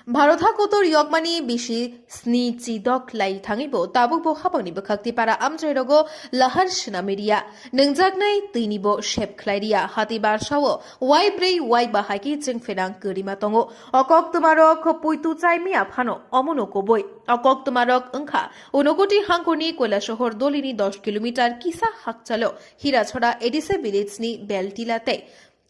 भारत हाखौथ' रियगमानि बिसि स्नि चिदक लाई थाङैबो ताबुकबो हाबांनि बोखाक्ति पारा आमचाइरगो लाहार सिनामेरिया नोंजागनाय दैनिबो शेप ख्लाइरिया हाति बारसावो वाइ ब्रै वाइ बाहायकि जों फेनां गोरिमा दङ अकक तुमारक पुइतु चाइमिया फानो अमनोको बय अकक तुमारक ओंखा उनकोटी हांकोनि कोयला शहर दलिनि 10 किलोमिटार किसा हाकचालो हिराछड़ा एडिसे विलेजनि बेलटिलाते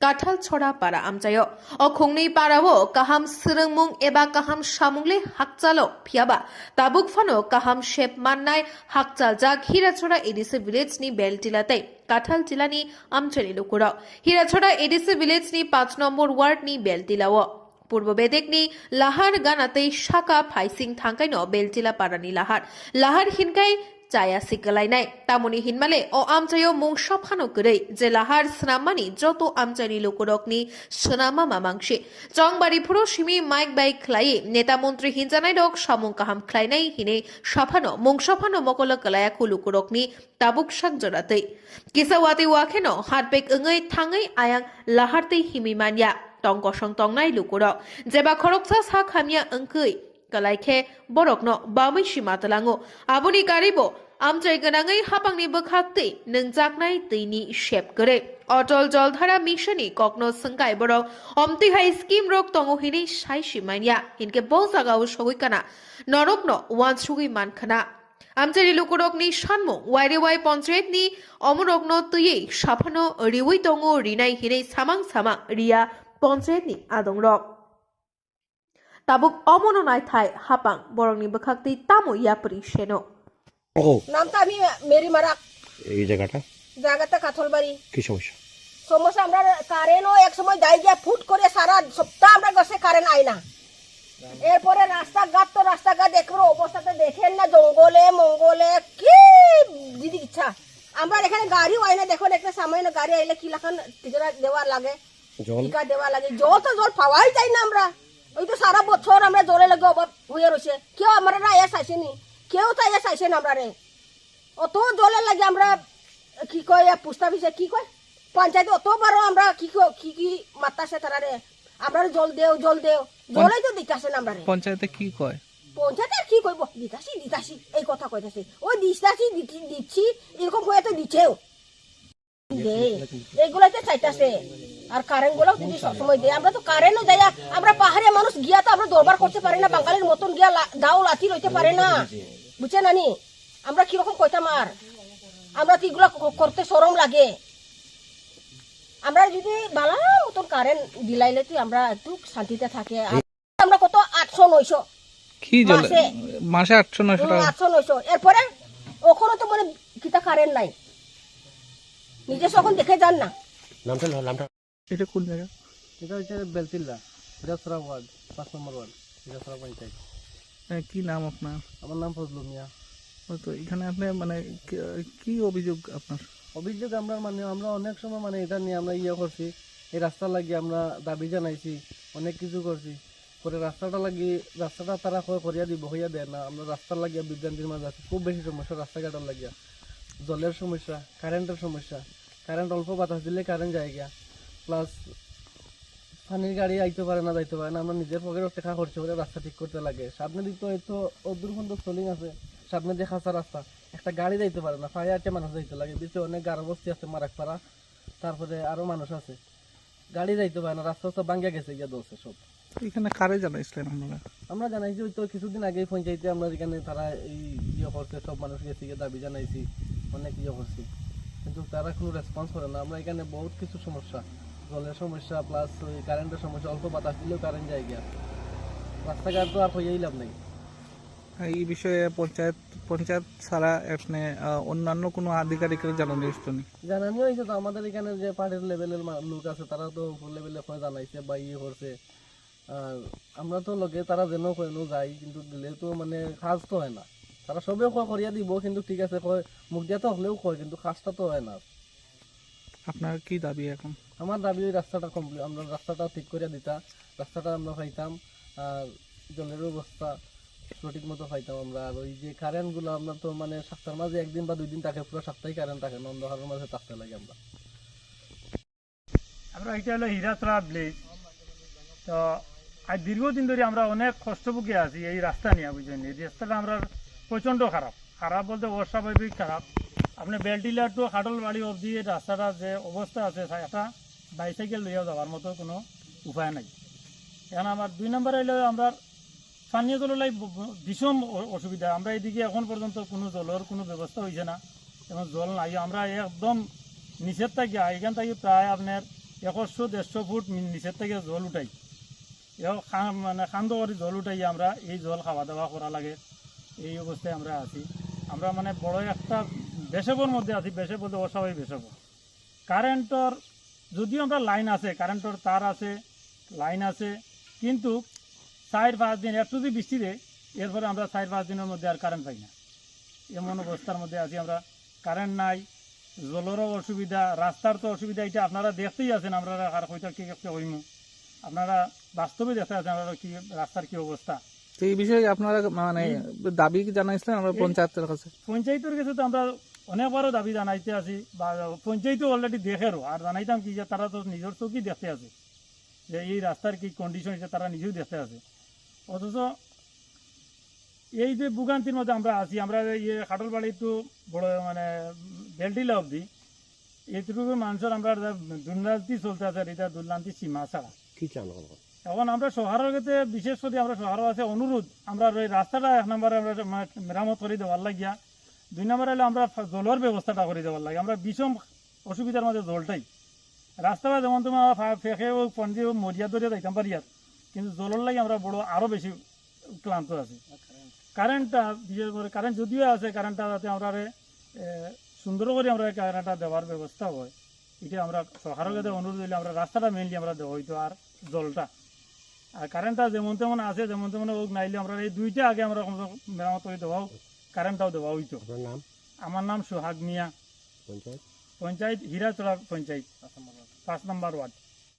काठाल छड़ा पारा आमचायो अखंनै पारावो काहाम सोरोंमुं एबा काहाम सामुंले हाकचालो फियाबा ताबुक फानो काहाम शेप माननाय हाकचाल जाक हिराछड़ा एडिसे विलेजनि बेलटिलाते काठाल जिल्लानि आमचानि लुकुराव हिराछड़ा एडिसे विलेजनि 5 नम्बर वार्डनि बेलटिलावो पूर्व बेदेकनि लाहार गानाते शाखा फाइसिं थांकाइनो बेलटिला पारानि लाहार हिनकाय चाया सिकलाइनाय तामुनि हिनमाले अ आमचायो मुंसा फानो गरै जे लाहार स्नामानि जत आमचानि लुकुरकनि सोनामा मामांसि चंबारि फुरो सिमि माइक बाइक ख्लाइ नेता मन्त्री हिनजानाय दक सामुं काहाम ख्लाइनाय हिने साफानो मुंसाफानो मकल कलाया खुलुकुरकनि ताबुक साक जरातै किसावाति वाखेनो हातबेक ओङै थाङै आयां लाहारतै हिमिमानिया टंकसं टंनाय लुकुरक जेबा खरकसा सा खामिया ओंकै कलाइखे बरकनो बामै सिमातलाङो आबुनि गारिबो आमचाइ गोनाङै हापांनि बोखाक्तै नोंजागनाय दैनि शेप गरे अटल जलधारा मिशननि ककनो संगाय बरक अमतिहाय स्किम रक तंगहिनि साइ सिमानिया हिनके बौ जागाव सगैकाना नरकनो वानसुगै मानखाना आमचारि लुकुरकनि सानमु वाइरेवाइ पन्चायतनि अमरकनो तुयै साफानो रिवै दङ रिनाय हिनै सामां सामां रिया पन्चायतनि आदंरक ताबुक अमनो नायथाय हापां बरंनि बोखाक्ति तामो यापरि सेनो নামটা আমি মেরি মারাক এই জায়গাটা কাঠলবাড়ি কি সমস্যা সমস্যা আমরা কারেন্টও এক সময় যাই গিয়া ফুট করে সারা সপ্তাহ আমরা গাছে কারেন্ট আই না এরপরে রাস্তাঘাট দেখবো অবস্থাতে দেখেন না জঙ্গলে মঙ্গলে কি দিদি ইচ্ছা আমরা এখানে গাড়িও আই না দেখুন একটা সামান্য গাড়ি আইলে কি লাখান টিকা দেওয়া লাগে টিকা দেওয়া লাগে জল তো জল পাওয়াই যায় না আমরা ওই তো সারা বছর আমরা জলে লাগে অভাব হয়ে রয়েছে কেউ আমরা এস আসেনি কেউ তো এস আসেন আমরা রে অত জলের লাগে আমরা কি কয় পুস্তা বিষয় কি কয় পঞ্চায়েত অতবারও আমরা কি মাতাছে তারা রে আমরা জল দেও জলেই তো দিতাছেন আমরা রে পঞ্চায়েতে কি কয় পঞ্চায়েত আর কি কইব দিতাছি এই কথা কইতাছি ওই দিচ্ছি এরকম হয়ে তো দিচ্ছেও এগুলাতে চাইতাছে আর কারেন্ট গুলো যদি সবসময় দেয় আমরা তো কারেন্টও যাই আমরা পাহাড়ে মানুষ গিয়া তো আমরা দরবার করতে পারি না বাঙালির মতন গিয়া দাও লাথি লইতে পারে না বুঝছে নানি আমরা কিরকম কইতাম আর আমরা তো এগুলো করতে শরম লাগে আমরা যদি বালা মতন কারেন্ট দিলাইলে তো আমরা একটু শান্তিতে থাকে আমরা কত 800-900 কি জলে মাসে 800-900 টাকা 800-900 এরপরে ওখানে তো মানে কিতা কারেন্ট নাই নিজে যখন দেখে যান না নামটা এটা কোন জায়গা এটা হচ্ছে বেলতিল্লা হিরাছড়া ওয়ার্ড 5 নম্বর ওয়ার্ড হিরাছড়া পঞ্চায়েত কি নাম আপনার আমার নাম ফজলু মিয়া তো এখানে আপনি মানে কি অভিযোগ আপনার অভিযোগ আমরা অনেক সময় এটা নিয়ে আমরা করছি এই রাস্তা লাগিয়ে আমরা দাবি জানাইছি অনেক কিছু করছি পরে রাস্তাটা তারা করিয়া দিব হইয়া দেয় না আমরা রাস্তার লাগিয়া বিভ্রান্তির মাঝে আছি খুব বেশি সমস্যা রাস্তাঘাটের লাগিয়া জলের সমস্যা কারেন্টের সমস্যা কারেন্ট অল্প বাতাস দিলে কারেন্ট যায় গিয়া প্লাস পানির গাড়ি আইতে পারে না যাইতে পারে না আমরা নিজের পকেটে টাকা খরচ করে রাস্তা ঠিক করতে লাগে সামনে দিক তো হয়তো অদূরপর্যন্ত সোলিং আছে সামনে দিয়ে খাঁচা রাস্তা একটা গাড়ি যাইতে পারে না 5-8টা মানুষ যাইতে লাগে বিচে অনেক গাড়ি বস্তি আছে মারাকপাড়া তারপরে আরো মানুষ আছে গাড়ি যাইতে পারে না রাস্তা ভাঙ্গা গেছে গিয়া দোষে সব এখানে কারে জানাইছিলেন আপনারা আমরা জানাইছি ওই তো কিছুদিন আগেই পঞ্চায়েতে আমরা এখানে তারা এই করছে সব মানুষ গেছে গিয়ে দাবি জানাইছি অনেক করছি কিন্তু তারা কোনো রেসপন্স করে না আমরা এখানে বহুত কিছু সমস্যা জলের সমস্যা প্লাস ওই কারেন্টের সমস্যা অল্প বাতাস দিলেও কারেন্ট যায় গিয়া রাস্তাঘাট তো আর হইয়াই লাভ নেই এই বিষয়ে পঞ্চায়েত ছাড়া আপনি অন্যান্য কোনো আধিকারিকের জানানো হয়েছে জানানো হয়েছে তো আমাদের এখানে যে পার্টির লেভেলের লোক আছে তারা তো লেভেলে জানাইছে বা করছে আর আমরা তো লোকে তারা যেন কেন যাই কিন্তু দিলে তো কাজ তো হয় না তারা সবে করিয়া দিব কিন্তু ঠিক আছে কয় মুখ দিয়া তো হলেও কয় কিন্তু কাজটা তো হয় না আপনার কি দাবি এখন আমার দাবি ওই রাস্তাটা কমপ্লিট আমরা রাস্তাটা ঠিক করে দিতা রাস্তাটা আমরা পাইতাম আর জলের ব্যবস্থা সঠিক মতো পাইতাম আমরা আর ওই যে কারেন্টগুলো আমরা তো সপ্তাহের মাঝে একদিন বা 2 দিন থাকে পুরো সপ্তাহে কারেন্ট থাকে না অন্ধকারের মাঝে থাকতে লাগে আমরা এটা হলো হিরাছড়া ভিলেজ তো আর দীর্ঘদিন ধরে আমরা অনেক কষ্টভোগী আছি এই রাস্তা নিয়ে, বুঝলেন। এই রাস্তাটা আমরা প্রচণ্ড খারাপ, খারাপ বলতে অস্বাভাবিক খারাপ। আপনি বেলটিলার টু খাটল বাড়ি অবধি এই রাস্তাটা যে অবস্থা আছে, একটা বাইসাইকেল লইয়া যাওয়ার মতো কোনো উপায় নাই। এখন আমার 2 নম্বরে হইলে আমরা পানীয় জলের লাই ভীষণ অসুবিধা। আমরা এদিকে এখন পর্যন্ত কোনো জলের কোনো ব্যবস্থা হয়েছে না, এবং জল নাই। আমরা একদম নিচের থেকে, এখান থেকে প্রায় আপনার 100-150 ফুট নিচের থেকে জল উঠাই, মানে খান্দ করে জল উঠাই আমরা এই জল খাওয়া দাওয়া করা লাগে। এই অবস্থায় আমরা আছি। আমরা মানে বড় একটা বেসবের মধ্যে আছি, বেসব বলতে অস্বাভাবিক বেসব। কারেন্টর যদিও আমরা লাইন আছে, কারেন্টর তার আছে, লাইন আছে, কিন্তু 4-5 দিন একটু যদি বৃষ্টি দেয়, এরপরে আমরা 4-5 দিনের মধ্যে আর কারেন্ট পাই না। এমন অবস্থার মধ্যে আছি আমরা। কারেন্ট নাই, জলেরও অসুবিধা, রাস্তার তো অসুবিধা। এটা আপনারা দেখতেই আছেন, আমরা আর হয়তো কি একটা হইম, আপনারা বাস্তবে দেখতে আছেন আমরা কি রাস্তার কি অবস্থা। তো এই বিষয়ে আপনারা মানে দাবি কি জানাইছিলেন আমরা পঞ্চায়েতের কাছে? পঞ্চায়েতের কাছে তো আমরা অনেকবারও দাবি জানাইতে আছি, বা পঞ্চায়েতও অলরেডি দেখেরও। আর জানাইতাম কি যে তারা তো নিজের চোখেই দেখতে আছে যে এই রাস্তার কি কন্ডিশন, এটা তারা নিজেও দেখতে আছে। অথচ এই যে ভোগান্তির মধ্যে আমরা আছি, আমরা খাটল বাড়ি তো বড় মানে বেলটিলা অবধি এইটুকু মানুষের আমরা দুর্নীতি চলতে আছে, আর এটা দুর্নীতি সীমা ছাড়া। এখন আমরা শহরের কাছে বিশেষ করে আমরা শহরও আছে অনুরোধ, আমরা ওই রাস্তাটা 1 নম্বরে আমরা মেরামত করে দেওয়ার লাগিয়া, 2 নম্বরে হলে আমরা জলের ব্যবস্থাটা করে দেওয়ার লাগে। আমরা বিষম অসুবিধার মধ্যে জলটাই, রাস্তাটা যেমন তোমার ফেঁকে ও পঞ্জি ও মরিয়া ধরে যাইতাম পারি, আর কিন্তু জলের লাগে আমরা বড় আরও বেশি ক্লান্ত আছি। কারেন্টটা বিশেষ করে কারেন্ট যদিও আছে, কারেন্টটা যাতে আমরা সুন্দর করে আমরা কারেন্টটা দেওয়ার ব্যবস্থা হয়, এটা আমরা সরকারের কাছে অনুরোধ হইলে আমরা রাস্তাটা মেইনলি আমরা দেওয়া হইতো, আর জলটা আর কারেন্টটা যেমন তেমন আছে, যেমন তেমন হোক, নাইলে আমরা এই 2টা আগে আমরা মেরামত করে দেওয়াও, কারেন্টটাও দেওয়া হইতো। আমার নাম সোহাগ মিয়া, পঞ্চায়েত হীরাচড়া পঞ্চায়েত, 5 নম্বর ওয়ার্ড।